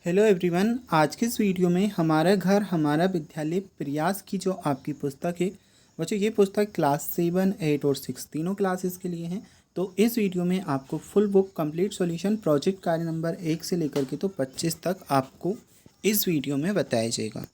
Hello everyone. आज के इस वीडियो में हमारा घर हमारा विद्यालय प्रयास की जो आपकी पुस्तक है बच्चों, ये पुस्तक क्लास 7, 8 और 6 तीनों क्लासेस के लिए हैं। तो इस वीडियो में आपको full book complete solution project कार्य नंबर 1 से लेकर के तो 25 तक आपको इस वीडियो में बताया जाएगा।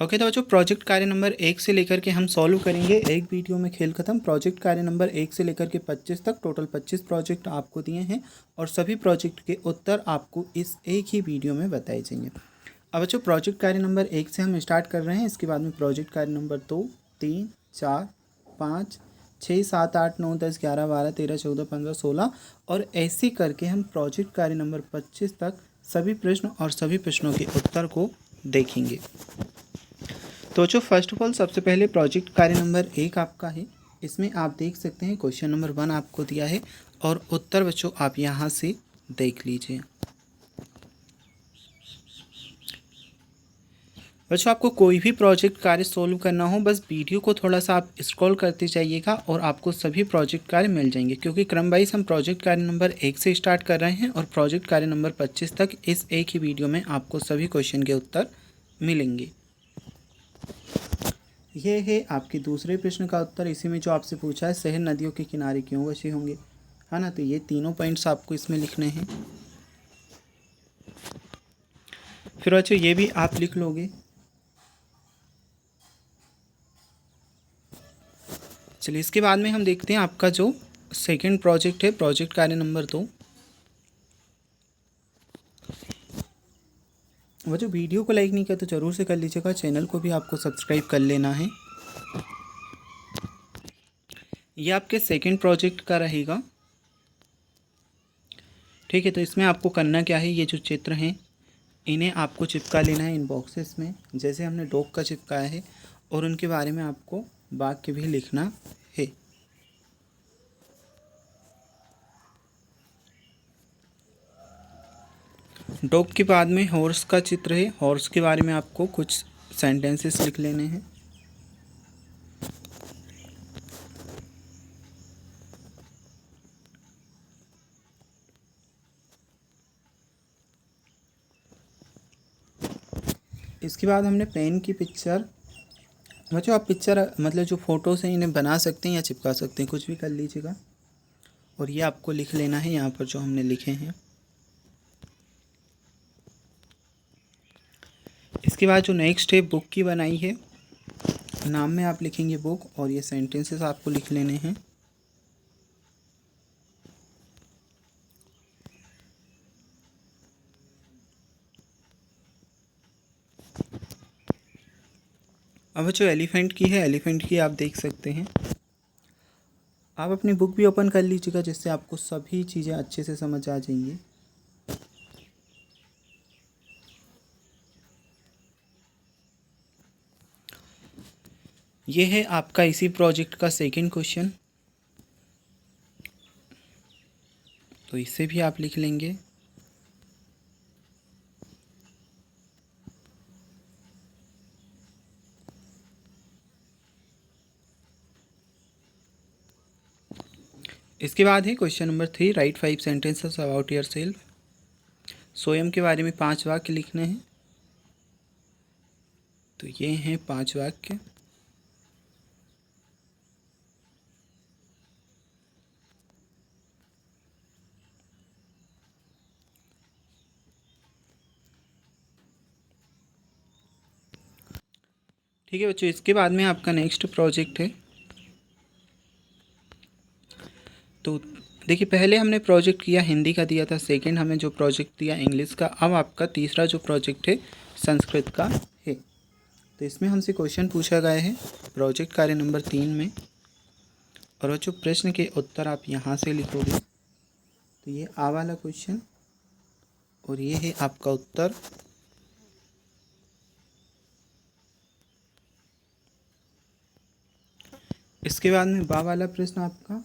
ओके, तो बच्चों प्रोजेक्ट कार्य नंबर 1 से लेकर के हम सॉल्व करेंगे एक वीडियो में, खेल खत्म। प्रोजेक्ट कार्य नंबर 1 से लेकर के 25 तक टोटल 25 प्रोजेक्ट आपको दिए हैं और सभी प्रोजेक्ट के उत्तर आपको इस एक ही वीडियो में बताए जाएंगे। अब बच्चों प्रोजेक्ट कार्य नंबर 1 से हम स्टार्ट कर रहे हैं। इसके बाद में प्रोजेक्ट कार्य नंबर 2, 3, 4, 5, 6, 7, 8, 9, 10, 11, 12, 13, 14, 15, 16 और ऐसे करके हम प्रोजेक्ट कार्य नंबर 25 तक सभी प्रश्न और सभी प्रश्नों के उत्तर को देखेंगे। तो जो फर्स्ट ऑफ ऑल सबसे पहले प्रोजेक्ट कार्य नंबर 1 आपका है। इसमें आप देख सकते हैं क्वेश्चन नंबर 1 आपको दिया है और उत्तर बच्चों आप यहाँ से देख लीजिए। बच्चों आपको कोई भी प्रोजेक्ट कार्य सोल्व करना हो, बस वीडियो को थोड़ा सा आप स्क्रॉल करते जाइएगा और आपको सभी प्रोजेक्ट कार्य मिल जाएंगे, क्योंकि क्रम वाइज हम प्रोजेक्ट कार्य नंबर 1 से स्टार्ट कर रहे हैं और प्रोजेक्ट कार्य नंबर 25 तक इस एक ही वीडियो में आपको सभी क्वेश्चन के उत्तर मिलेंगे। ये है आपके दूसरे प्रश्न का उत्तर। इसी में जो आपसे पूछा है, शहर नदियों के किनारे क्यों बसे होंगे, है ना। तो ये तीनों पॉइंट्स आपको इसमें लिखने हैं। फिर बच्चों ये भी आप लिख लोगे। चलिए इसके बाद में हम देखते हैं आपका जो सेकंड प्रोजेक्ट है, प्रोजेक्ट कार्य नंबर 2। बच्चों वीडियो को लाइक नहीं किया तो ज़रूर से कर लीजिएगा, चैनल को भी आपको सब्सक्राइब कर लेना है। ये आपके सेकंड प्रोजेक्ट का रहेगा, ठीक है। तो इसमें आपको करना क्या है, ये जो चित्र हैं इन्हें आपको चिपका लेना है इन बॉक्सेस में, जैसे हमने डॉग का चिपकाया है, और उनके बारे में आपको वाक्य भी लिखना है। डॉग के बाद में हॉर्स का चित्र है, हॉर्स के बारे में आपको कुछ सेंटेंसेस लिख लेने हैं। इसके बाद हमने पेन की पिक्चर, बच्चों आप पिक्चर मतलब जो फ़ोटोज़ हैं इन्हें बना सकते हैं या चिपका सकते हैं, कुछ भी कर लीजिएगा। और ये आपको लिख लेना है यहाँ पर जो हमने लिखे हैं। इसके बाद जो नेक्स्ट है बुक की बनाई है, नाम में आप लिखेंगे बुक और ये सेंटेंसेस आपको लिख लेने हैं। अब जो एलिफेंट की है, एलिफेंट की आप देख सकते हैं। आप अपनी बुक भी ओपन कर लीजिएगा, जिससे आपको सभी चीज़ें अच्छे से समझ आ जाएंगी। ये है आपका इसी प्रोजेक्ट का सेकंड क्वेश्चन, तो इसे भी आप लिख लेंगे। इसके बाद है question number 3, right 5 sentences about your self. स्वयं के बारे में 5 वाक्य लिखने हैं। तो ये हैं 5 वाक्य। ठीक है बच्चों, इसके बाद में आपका नेक्स्ट प्रोजेक्ट है। तो देखिए पहले हमने प्रोजेक्ट किया हिंदी का दिया था, सेकंड हमें जो प्रोजेक्ट दिया इंग्लिश का। अब आपका तीसरा जो प्रोजेक्ट है संस्कृत का है। तो इसमें हमसे क्वेश्चन पूछा गया है प्रोजेक्ट कार्य नंबर 3 में, और वो जो प्रश्न के उत्तर आप यहाँ से लिखोगे। तो ये आ वाला क्वेश्चन और ये है आपका उत्तर। इसके बाद में बा वाला प्रश्न आपका,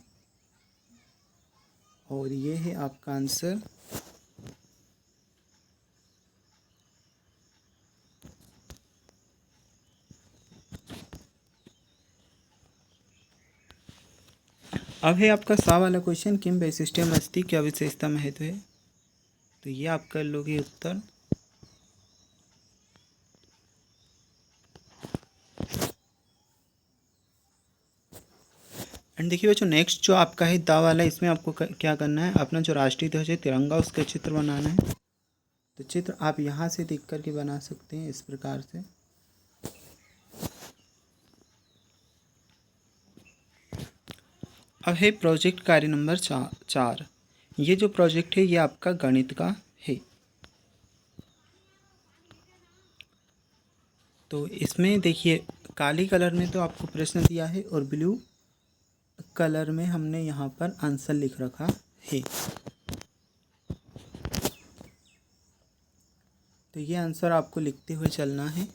और ये है आपका आंसर। अब है आपका सा वाला क्वेश्चन, किम वैशिष्ट्यम अस्ति, क्या विशेषता महत्व है। तो ये आप कर लोगे उत्तर। एंड देखिए बच्चों, नेक्स्ट जो आपका है दा वाला, इसमें आपको क्या करना है, अपना जो राष्ट्रीय ध्वज है तिरंगा, उसका चित्र बनाना है। तो चित्र आप यहाँ से देख कर के बना सकते हैं इस प्रकार से। अब है प्रोजेक्ट कार्य नंबर 4। ये जो प्रोजेक्ट है ये आपका गणित का है। तो इसमें देखिए काली कलर में तो आपको प्रश्न दिया है और ब्लू कलर में हमने यहाँ पर आंसर लिख रखा है। तो ये आंसर आपको लिखते हुए चलना है।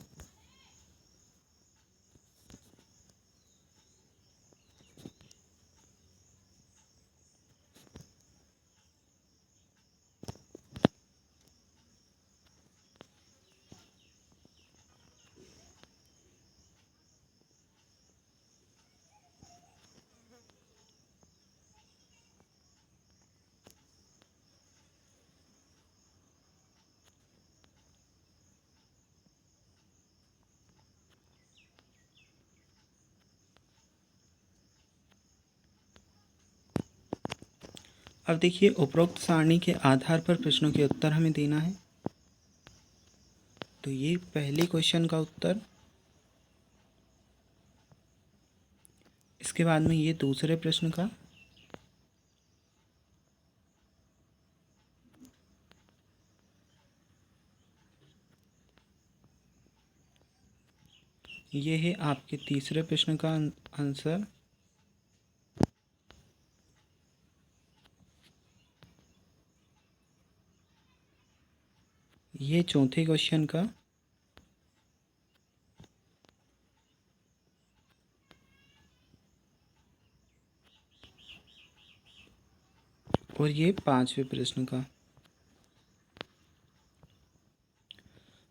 अब देखिए उपरोक्त सारणी के आधार पर प्रश्नों के उत्तर हमें देना है। तो ये पहले क्वेश्चन का उत्तर, इसके बाद में ये दूसरे प्रश्न का, ये है आपके तीसरे प्रश्न का आंसर, ये चौथे क्वेश्चन का, और ये पांचवें प्रश्न का।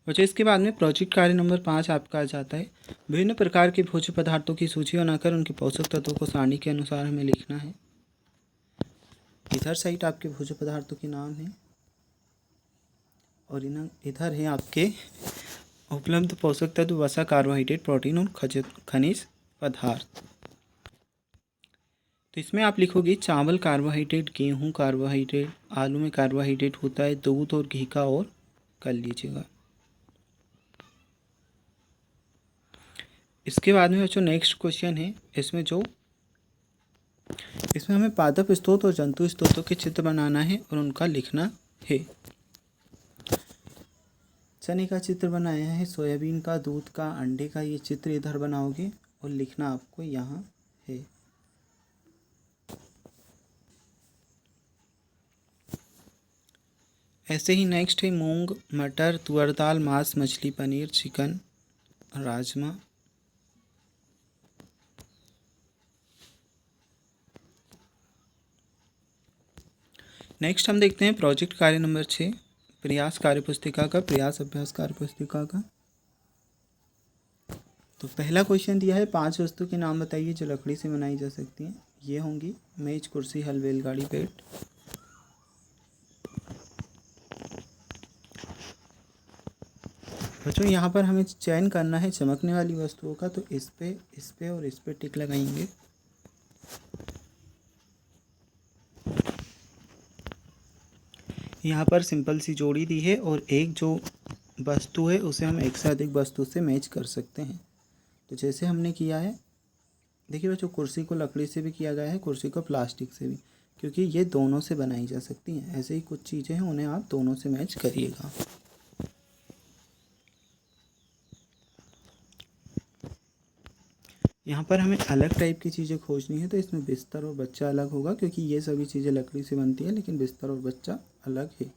बच्चों इसके बाद में प्रोजेक्ट कार्य नंबर 5 आपका आ जाता है। विभिन्न प्रकार के भोज्य पदार्थों की सूची बनाकर उनके पोषक तत्वों को सारणी के अनुसार हमें लिखना है। इधर साइड आपके भोज्य पदार्थों के नाम हैं और इधर है आपके उपलब्ध पोषक तत्व, वसा, कार्बोहाइड्रेट, प्रोटीन और खनिज पदार्थ। तो इसमें आप लिखोगे चावल कार्बोहाइड्रेट, गेहूं कार्बोहाइड्रेट, आलू में कार्बोहाइड्रेट होता है, दूध और घी का और कर लीजिएगा। इसके बाद में बच्चों नेक्स्ट क्वेश्चन है, इसमें हमें पादप स्रोत और जंतु स्रोतों के चित्र बनाना है और उनका लिखना है। चने का चित्र बनाया है, सोयाबीन का, दूध का, अंडे का, ये चित्र इधर बनाओगे और लिखना आपको यहाँ है। ऐसे ही नेक्स्ट है मूंग, मटर, तुअर दाल, मांस, मछली, पनीर, चिकन, राजमा। नेक्स्ट हम देखते हैं प्रोजेक्ट कार्य नंबर 6, प्रयास कार्यपुस्तिका का, प्रयास अभ्यास कार्यपुस्तिका का। तो पहला क्वेश्चन दिया है 5 वस्तु के नाम बताइए जो लकड़ी से बनाई जा सकती हैं। ये होंगी मेज, कुर्सी, हल, बैलगाड़ी, पेट। बच्चों यहाँ पर हमें चयन करना है चमकने वाली वस्तुओं का, तो इस पे और इस पे टिक लगाएंगे। यहाँ पर सिंपल सी जोड़ी दी है और एक जो वस्तु है उसे हम एक से अधिक वस्तु से मैच कर सकते हैं। तो जैसे हमने किया है, देखिए बच्चों कुर्सी को लकड़ी से भी किया गया है, कुर्सी को प्लास्टिक से भी, क्योंकि ये दोनों से बनाई जा सकती हैं। ऐसे ही कुछ चीज़ें हैं, उन्हें आप दोनों से मैच करिएगा। यहाँ पर हमें अलग टाइप की चीज़ें खोजनी है, तो इसमें बिस्तर और बच्चा अलग होगा, क्योंकि ये सभी चीज़ें लकड़ी से बनती है, लेकिन बिस्तर और बच्चा अलग है।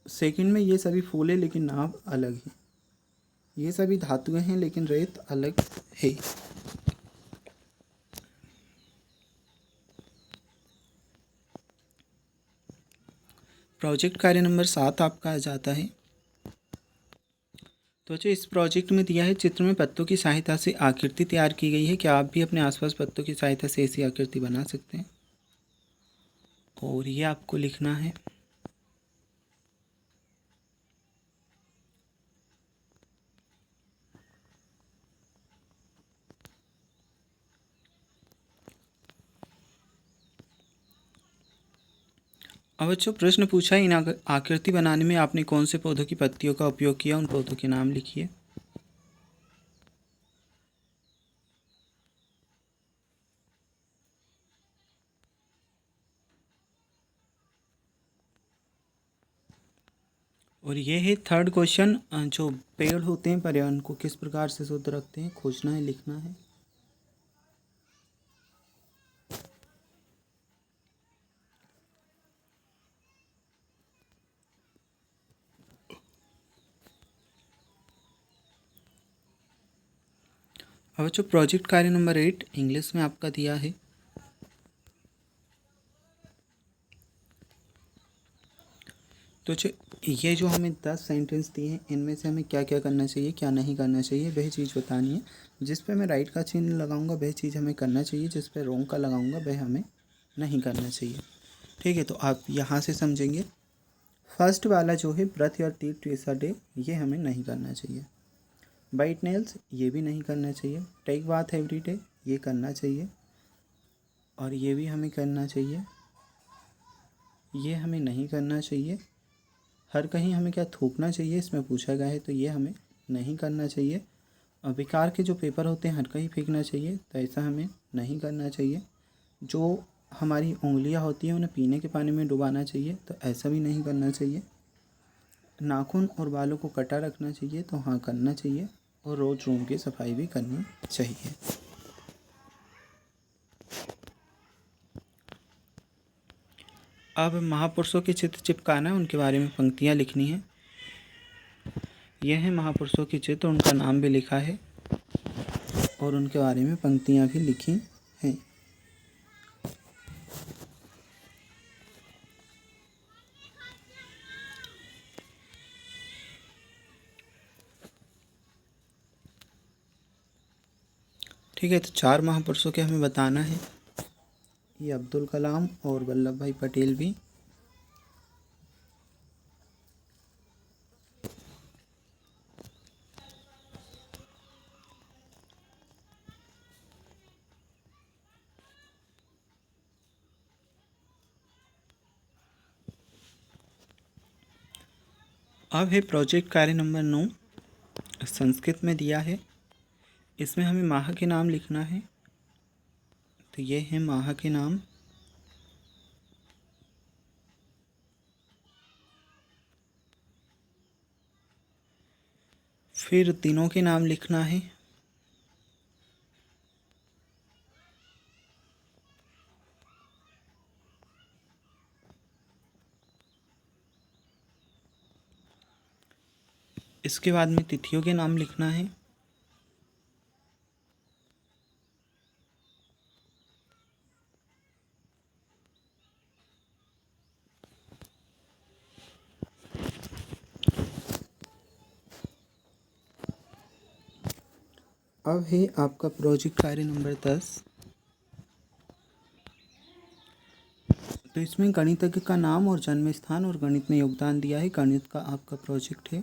सेकंड में ये सभी फूल है लेकिन नाव अलग है। ये सभी धातुएं हैं लेकिन रेत अलग है। प्रोजेक्ट कार्य नंबर 7 आपका आ जाता है। तो जो इस प्रोजेक्ट में दिया है, चित्र में पत्तों की सहायता से आकृति तैयार की गई है। क्या आप भी अपने आसपास पत्तों की सहायता से ऐसी आकृति बना सकते हैं? और ये आपको लिखना है। अब बच्चों प्रश्न पूछा, इन आकृति बनाने में आपने कौन से पौधों की पत्तियों का उपयोग किया, उन पौधों के नाम लिखिए। और ये है थर्ड क्वेश्चन, जो पेड़ होते हैं पर्यावरण को किस प्रकार से शुद्ध रखते हैं, खोजना है, लिखना है। अब जो प्रोजेक्ट कार्य नंबर 8 इंग्लिश में आपका दिया है। तो ये जो हमें 10 सेंटेंस दिए हैं, इनमें से हमें क्या क्या करना चाहिए, क्या नहीं करना चाहिए, वह चीज़ बतानी है। जिस पे मैं राइट का चिन्ह लगाऊंगा वह चीज़ हमें करना चाहिए, जिस पे रॉन्ग का लगाऊंगा वह हमें नहीं करना चाहिए। ठीक है, तो आप यहाँ से समझेंगे। फर्स्ट वाला जो है booth your teeth twice a day, ये हमें नहीं करना चाहिए। बाइट नेल्स, ये भी नहीं करना चाहिए। टेक बाथ एवरी डे, ये करना चाहिए। और ये भी हमें करना चाहिए, ये हमें नहीं करना चाहिए। हर कहीं हमें क्या थूकना चाहिए, इसमें पूछा गया है, तो ये हमें नहीं करना चाहिए। और बेकार के जो पेपर होते हैं हर कहीं फेंकना चाहिए, तो ऐसा हमें नहीं करना चाहिए। जो हमारी उंगलियां होती हैं उन्हें पीने के पानी में डुबाना चाहिए, तो ऐसा भी नहीं करना चाहिए। नाखून और बालों को कटा रखना चाहिए, तो हाँ करना चाहिए। और रोज़ रूम की सफाई भी करनी चाहिए। अब महापुरुषों के चित्र चिपकाना है, उनके बारे में पंक्तियाँ लिखनी है। यह है महापुरुषों के चित्र, उनका नाम भी लिखा है और उनके बारे में पंक्तियाँ भी लिखी हैं। ठीक है, तो 4 महापुरुषों के हमें बताना है। ये अब्दुल कलाम और वल्लभ भाई पटेल भी। अब है प्रोजेक्ट कार्य नंबर 9, संस्कृत में दिया है। इसमें हमें माह के नाम लिखना है। तो ये है माह के नाम। फिर दिनों के नाम लिखना है। इसके बाद में तिथियों के नाम लिखना है। अब है आपका प्रोजेक्ट कार्य नंबर 10। तो इसमें गणितज्ञ का नाम और जन्म स्थान और गणित में योगदान दिया है। गणित का आपका प्रोजेक्ट है।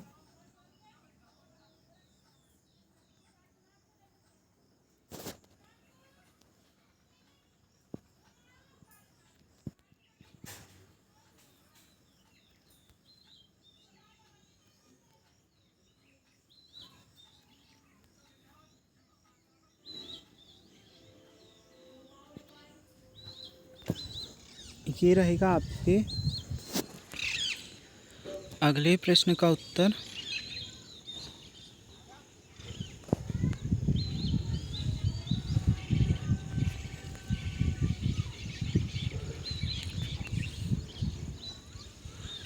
ये रहेगा आपके अगले प्रश्न का उत्तर।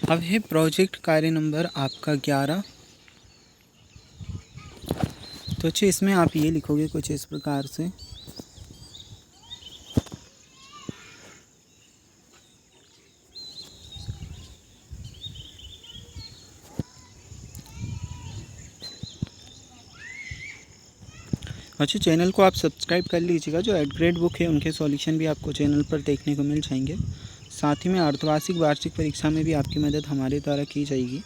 अब है प्रोजेक्ट कार्य नंबर आपका 11। तो अच्छे, इसमें आप ये लिखोगे कुछ इस प्रकार से। अच्छा, चैनल को आप सब्सक्राइब कर लीजिएगा। जो एट ग्रेड बुक है उनके सॉल्यूशन भी आपको चैनल पर देखने को मिल जाएंगे। साथ ही में अर्धवार्षिक वार्षिक परीक्षा में भी आपकी मदद हमारे द्वारा की जाएगी।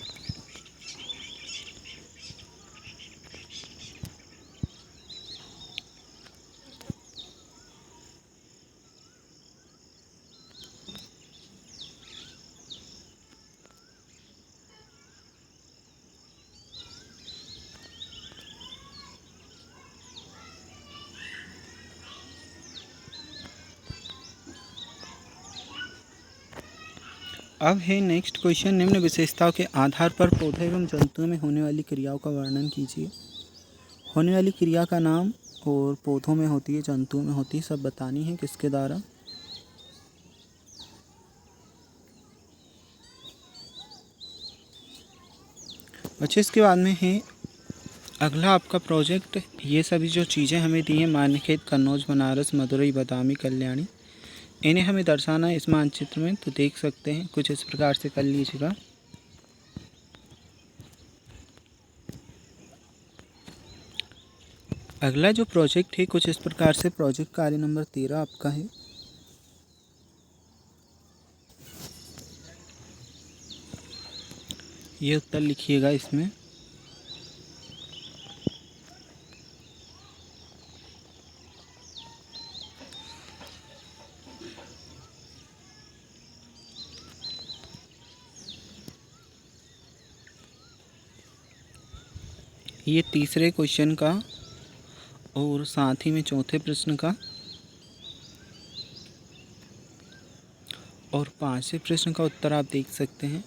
अब है नेक्स्ट क्वेश्चन, निम्न विशेषताओं के आधार पर पौधे एवं जंतुओं में होने वाली क्रियाओं का वर्णन कीजिए। होने वाली क्रिया का नाम और पौधों में होती है, जंतुओं में होती है, सब बतानी है किसके द्वारा। बच्चे इसके बाद में है अगला आपका प्रोजेक्ट। ये सभी जो चीज़ें हमें दी हैं, मान्यखेत, कन्नौज, बनारस, मदुरई, बदामी, कल्याणी, इन्हें हमें दर्शाना है इस मानचित्र में। तो देख सकते हैं कुछ इस प्रकार से कर लीजिएगा। अगला जो प्रोजेक्ट है कुछ इस प्रकार से, प्रोजेक्ट कार्य नंबर 13 आपका है। ये उत्तर लिखिएगा इसमें। ये तीसरे क्वेश्चन का और साथ ही में चौथे प्रश्न का और पांचवें प्रश्न का उत्तर आप देख सकते हैं।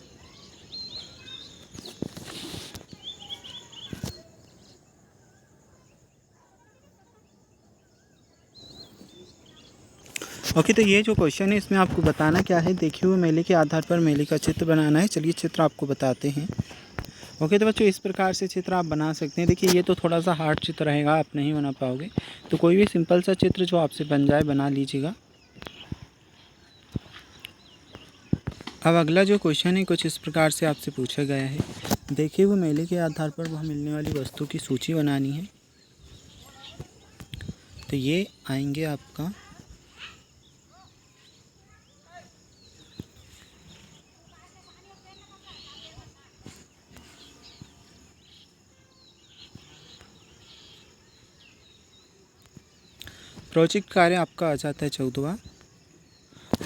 ओके, तो ये जो क्वेश्चन है इसमें आपको बताना क्या है, देखे हुए मेले के आधार पर मेले का चित्र बनाना है। चलिए चित्र आपको बताते हैं। ओके, तो बच्चों इस प्रकार से चित्र आप बना सकते हैं। देखिए ये तो थोड़ा सा हार्ड चित्र रहेगा, आप नहीं बना पाओगे, तो कोई भी सिंपल सा चित्र जो आपसे बन जाए बना लीजिएगा। अब अगला जो क्वेश्चन है कुछ इस प्रकार से आपसे पूछा गया है, देखे हुए मेले के आधार पर वह मिलने वाली वस्तु की सूची बनानी है। तो ये आएंगे आपका प्रोजेक्ट कार्य आपका आ जाता है 14वां।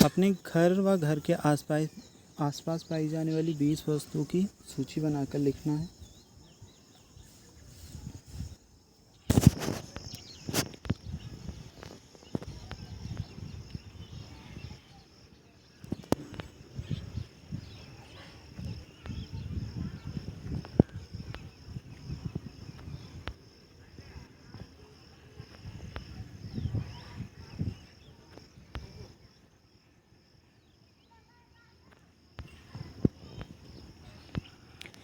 अपने घर व घर के आसपास पाई जाने वाली 20 वस्तुओं की सूची बनाकर लिखना है।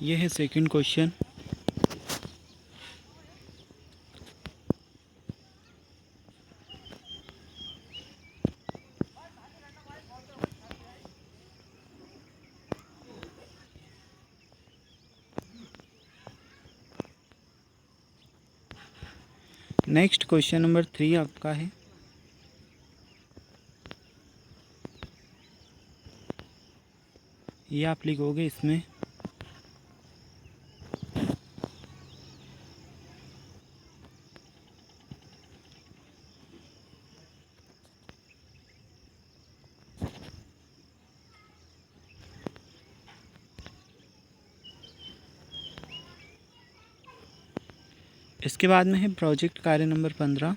यह है second question. Next question number 3 आपका है। ये आप लिखोगे इसमें। इसके बाद में है प्रोजेक्ट कार्य नंबर 15।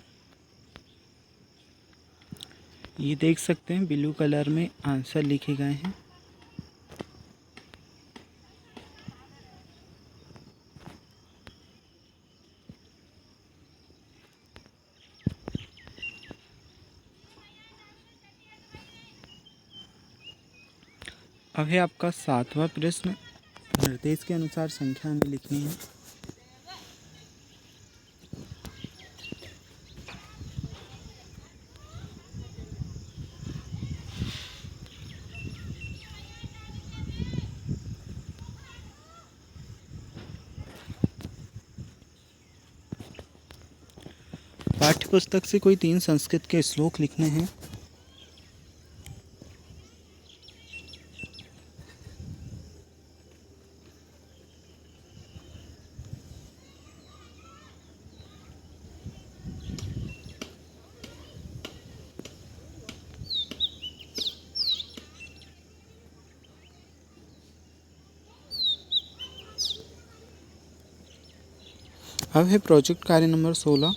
ये देख सकते हैं ब्लू कलर में आंसर लिखे गए हैं। अब है आपका 7वां प्रश्न, निर्देश के अनुसार संख्या हमें लिखनी है। पाठ्य पुस्तक से कोई 3 संस्कृत के श्लोक लिखने हैं। अब है प्रोजेक्ट कार्य नंबर 16।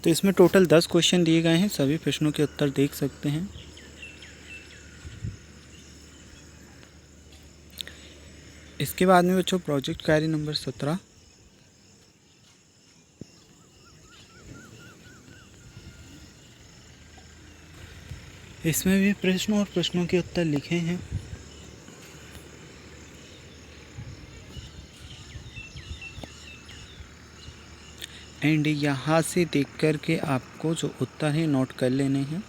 तो इसमें टोटल 10 क्वेश्चन दिए गए हैं, सभी प्रश्नों के उत्तर देख सकते हैं। इसके बाद में बच्चों प्रोजेक्ट कार्य नंबर 17। इसमें भी प्रश्नों और प्रश्नों के उत्तर लिखे हैं। एंड यहाँ से देख कर के आपको जो उत्तर हैं नोट कर लेने हैं।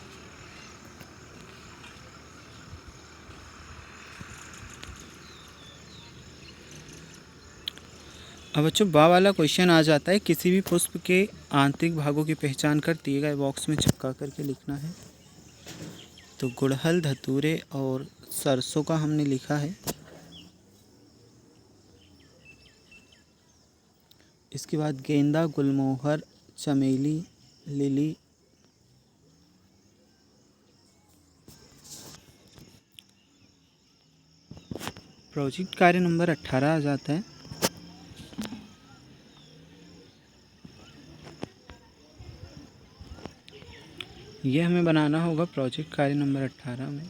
अब बच्चों बा वाला क्वेश्चन आ जाता है, किसी भी पुष्प के आंतरिक भागों की पहचान कर दिए गए बॉक्स में चिपका करके लिखना है। तो गुड़हल, धतूरे और सरसों का हमने लिखा है। इसके बाद गेंदा, गुलमोहर, चमेली, लिली, प्रोजेक्ट कार्य नंबर 18 आ जाता है। ये हमें बनाना होगा प्रोजेक्ट कार्य नंबर 18 में।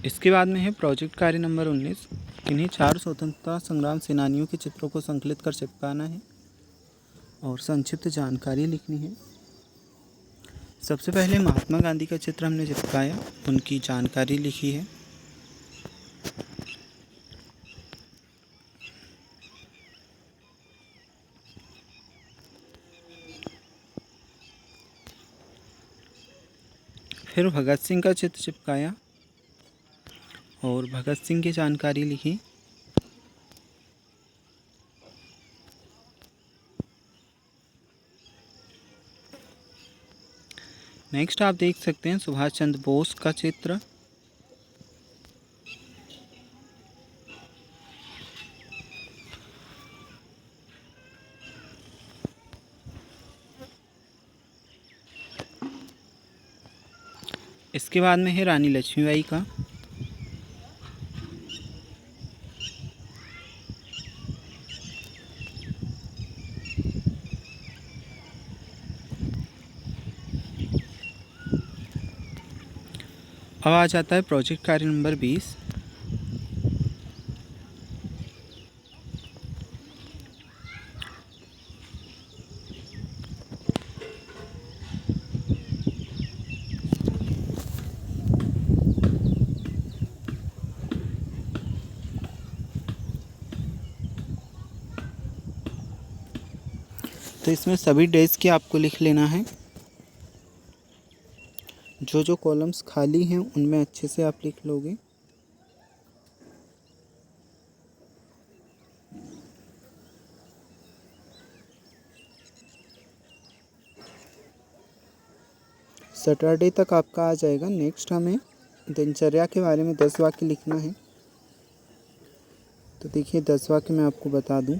इसके बाद में है प्रोजेक्ट कार्य नंबर 19। इन्हीं 4 स्वतंत्रता संग्राम सेनानियों के चित्रों को संकलित कर चिपकाना है और संक्षिप्त जानकारी लिखनी है। सबसे पहले महात्मा गांधी का चित्र हमने चिपकाया, उनकी जानकारी लिखी है। फिर भगत सिंह का चित्र चिपकाया और भगत सिंह की जानकारी लिखी। नेक्स्ट आप देख सकते हैं सुभाष चंद्र बोस का चित्र। इसके बाद में है रानी लक्ष्मीबाई का। अब आ जाता है प्रोजेक्ट कार्य नंबर 20। तो इसमें सभी डेज के आपको लिख लेना है। जो जो कॉलम्स खाली हैं उनमें अच्छे से आप लिख लोगे। सैटरडे तक आपका आ जाएगा। नेक्स्ट हमें दिनचर्या के बारे में 10 वाक्य लिखना है। तो देखिए 10 वाक्य मैं आपको बता दूं।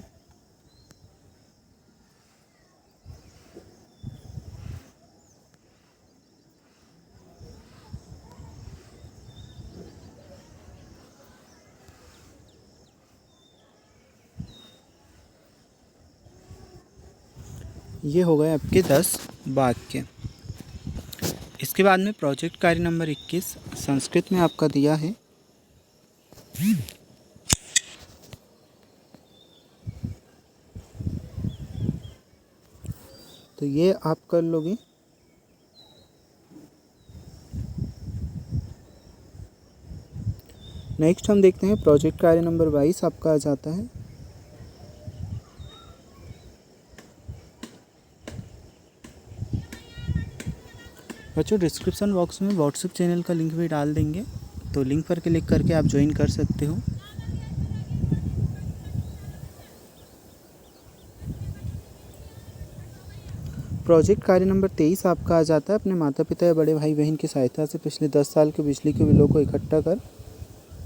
ये हो गए आपके 10 वाक्य। इसके बाद में प्रोजेक्ट कार्य नंबर 21 संस्कृत में आपका दिया है। तो ये आप कर लोगे। नेक्स्ट हम देखते हैं प्रोजेक्ट कार्य नंबर 22 आपका आ जाता है। बच्चों डिस्क्रिप्शन बॉक्स में व्हाट्सएप चैनल का लिंक भी डाल देंगे, तो लिंक पर क्लिक करके आप ज्वाइन कर सकते हो। प्रोजेक्ट कार्य नंबर 23 आपका आ जाता है। अपने माता पिता या बड़े भाई बहन की सहायता से पिछले 10 साल के बिजली के बिलों को इकट्ठा कर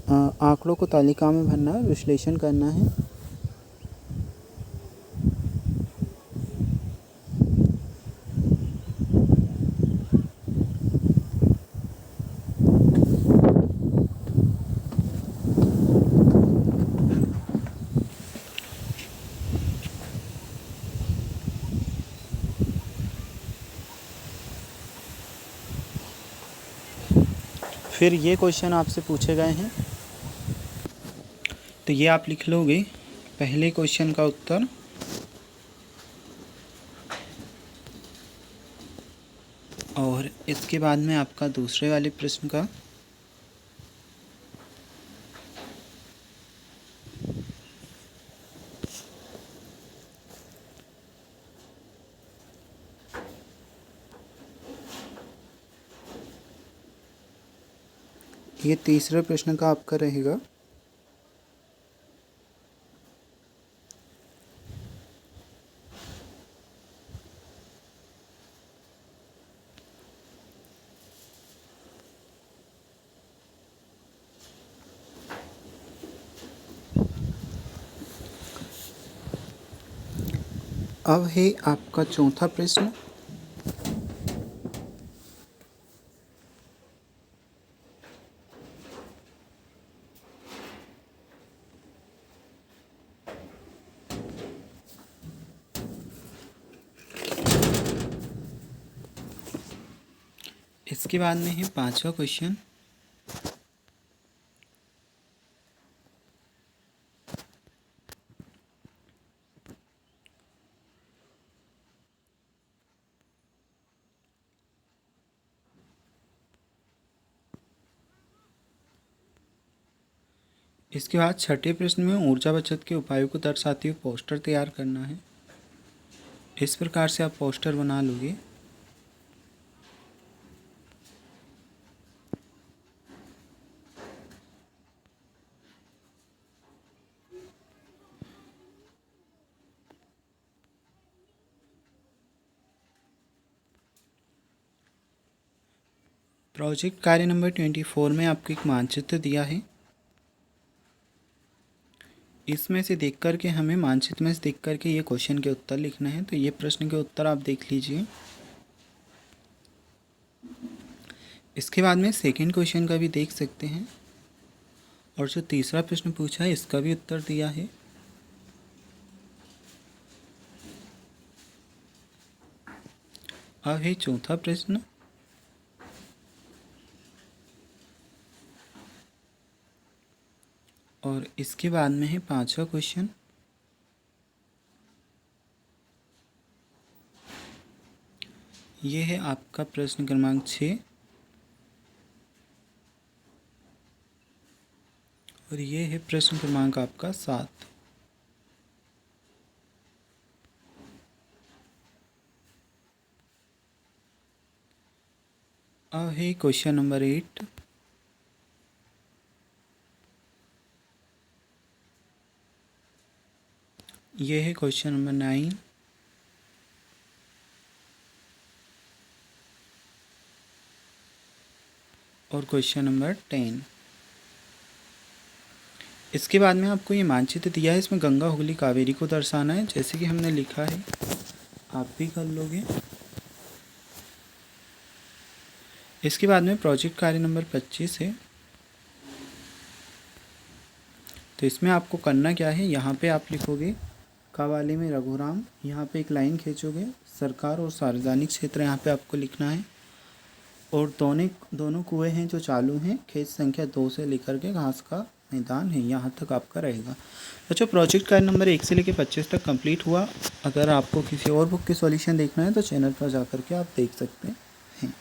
आंकड़ों को तालिका में भरना है, विश्लेषण करना है। फिर ये क्वेश्चन आपसे पूछे गए हैं, तो ये आप लिख लोगे पहले क्वेश्चन का उत्तर, और इसके बाद में आपका दूसरे वाले प्रश्न का ये तीसरे प्रश्न का आपका रहेगा। अब है आपका चौथा प्रश्न। इसके बाद में है पांचवा क्वेश्चन। इसके बाद छठे प्रश्न में ऊर्जा बचत के उपायों को दर्शाते हुए पोस्टर तैयार करना है। इस प्रकार से आप पोस्टर बना लोगे। प्रोजेक्ट कार्य नंबर 24 में आपको एक मानचित्र दिया है। इसमें से देख कर के हमें मानचित्र में से देख कर के ये क्वेश्चन के उत्तर लिखना है। तो ये प्रश्न के उत्तर आप देख लीजिए। इसके बाद में सेकंड क्वेश्चन का भी देख सकते हैं, और जो तीसरा प्रश्न पूछा है इसका भी उत्तर दिया है। अब है चौथा प्रश्न। और इसके बाद में है पांचवा क्वेश्चन। ये है आपका प्रश्न क्रमांक 6, और ये है प्रश्न क्रमांक आपका 7। अब है क्वेश्चन नंबर 8। ये है क्वेश्चन नंबर 9। और क्वेश्चन नंबर 10। इसके बाद में आपको ये मानचित्र दिया है, इसमें गंगा हुगली कावेरी को दर्शाना है, जैसे कि हमने लिखा है आप भी कर लोगे। इसके बाद में प्रोजेक्ट कार्य नंबर 25 है। तो इसमें आपको करना क्या है, यहाँ पे आप लिखोगे कावाली में रघुराम, यहाँ पे एक लाइन खींचोगे, सरकार और सार्वजनिक क्षेत्र यहाँ पे आपको लिखना है, और दोनों कुएं हैं जो चालू हैं, खेत संख्या 2 से लेकर के घास का मैदान है, यहाँ तक आपका रहेगा। बच्चों प्रोजेक्ट कार्य नंबर 1 से लेकर 25 तक कंप्लीट हुआ। अगर आपको किसी और बुक की सॉल्यूशन देखना है तो चैनल पर जा कर के आप देख सकते हैं।